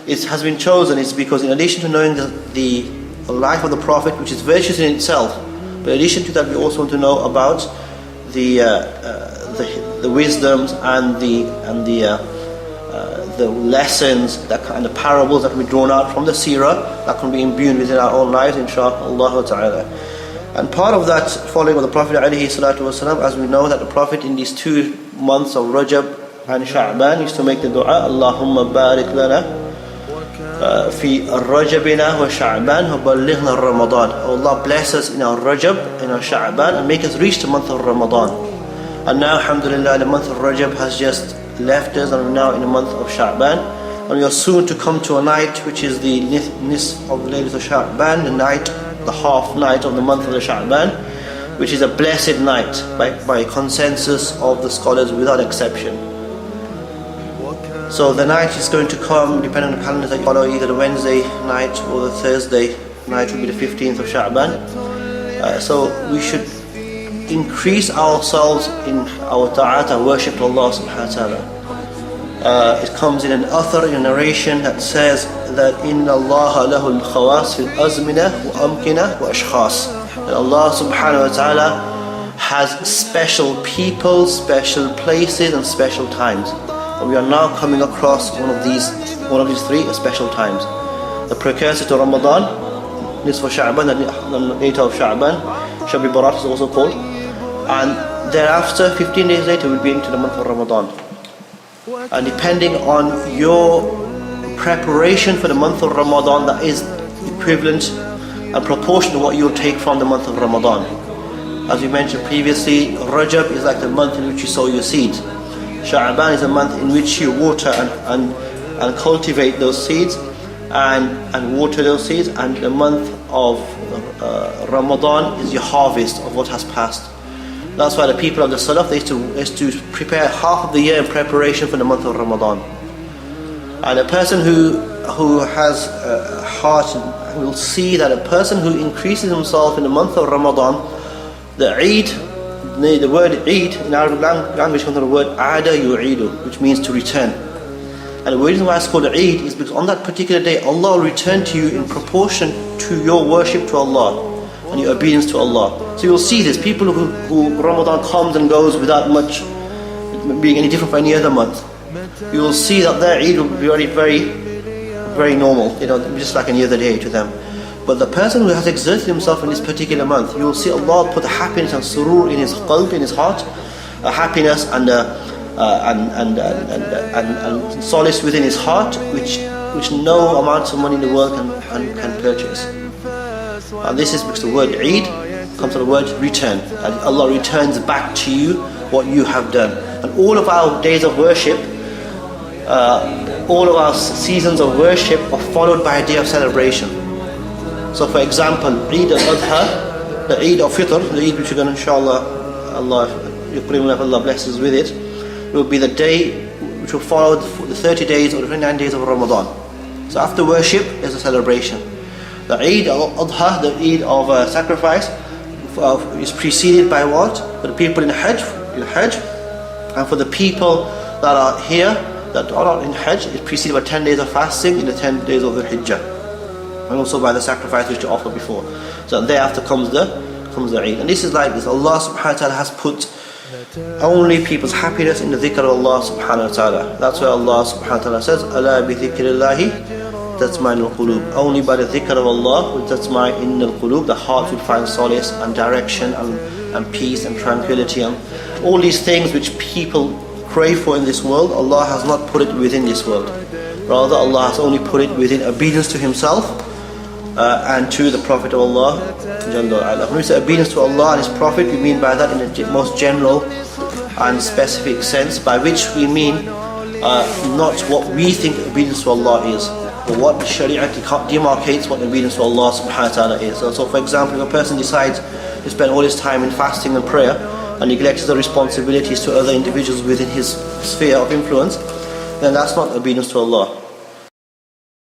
it has been chosen is because in addition to knowing the life of the Prophet, which is virtuous in itself, but in addition to that we also want to know about the wisdoms and the lessons and the parables that we drawn out from the seerah that can be imbued within our own lives, inshaAllah ta'ala. And part of that following of the Prophet alayhi salatu wasalam, as we know that the Prophet in these 2 months of Rajab and Sha'ban used to make the dua, Allahumma barik lana fi Rajabina wa Sha'ban wa ballighna Ramadan. Oh Allah, bless us in our Rajab, in our Sha'ban, and make us reach the month of Ramadan. And now, alhamdulillah, the month of Rajab has just left us, and we're now in the month of Sha'ban, and we are soon to come to a night which is the nisf of Laylatul Sha'ban, the half night of the month of the Sha'ban, which is a blessed night by consensus of the scholars without exception. So the night is going to come, depending on the calendar that you follow, either the Wednesday night or the Thursday night will be the 15th of Sha'ban. So we should increase ourselves in our ta'at, our worship to Allah subhanahu wa ta'ala. It comes in an author, in a narration that says that Inna Allah lahu al-khawas fil azmina wa amkina wa ashkhas. That Allah subhanahu wa ta'ala has special people, special places and special times. And we are now coming across one of these 3 special times. The precursor to Ramadan, nisf of Sha'ban, the night of Sha'ban, Shabi Barat is also called. And thereafter, 15 days later, we'll be into the month of Ramadan. And depending on your preparation for the month of Ramadan, that is equivalent and proportional to what you'll take from the month of Ramadan. As we mentioned previously, Rajab is like the month in which you sow your seeds. Sha'ban is a month in which you water and cultivate those seeds and water those seeds, and the month of Ramadan is your harvest of what has passed. That's why the people of the Salaf, they used to prepare half of the year in preparation for the month of Ramadan. And a person who has a heart will see that a person who increases himself in the month of Ramadan, the Eid, the word Eid in Arabic language comes from the word Ada yu'idu, which means to return. And the reason why it's called Eid is because on that particular day, Allah will return to you in proportion to your worship to Allah and your obedience to Allah. So you'll see this, people who Ramadan comes and goes without much being any different from any other month. You will see that their Eid will be very, very, very normal, just like any other day to them. But the person who has exerted himself in this particular month, you will see Allah put a happiness and surur in his qalb, in his heart, a happiness and solace within his heart, which no amount of money in the world can purchase. And this is because the word Eid comes from the word return. And Allah returns back to you what you have done. And all of our days of worship, all of our seasons of worship are followed by a day of celebration. So for example, Eid al-Adha, the Eid of Fitr, the Eid which we're going to inshallah, Allah blesses with it, will be the day which will follow the 30 days or the 29 days of Ramadan. So after worship, there's a celebration. The Eid al-Adha, the Eid of sacrifice, is preceded by what? For the people in Hajj, and for the people that are here, that are not in Hajj, it's preceded by 10 days of fasting in the 10 days of the Hijjah, and also by the sacrifice which you offer before. So thereafter comes the Eid. And this is like this. Allah subhanahu wa ta'ala has put only people's happiness in the dhikr of Allah subhanahu wa ta'ala. That's why Allah subhanahu wa ta'ala says, Ala bi dhikrillahi tatma'inul qulub. Only by the dhikr of Allah will tatma'inul qulub, the heart will find solace and direction and peace and tranquility and all these things which people crave for in this world. Allah has not put it within this world. Rather, Allah has only put it within obedience to Himself and to the Prophet of Allah. When we say obedience to Allah and His Prophet, we mean by that in the most general and specific sense, by which we mean not what we think obedience to Allah is, but what the Sharia demarcates what obedience to Allah subhanahu wa ta'ala is. So for example, if a person decides to spend all his time in fasting and prayer and neglects the responsibilities to other individuals within his sphere of influence, then that's not obedience to Allah.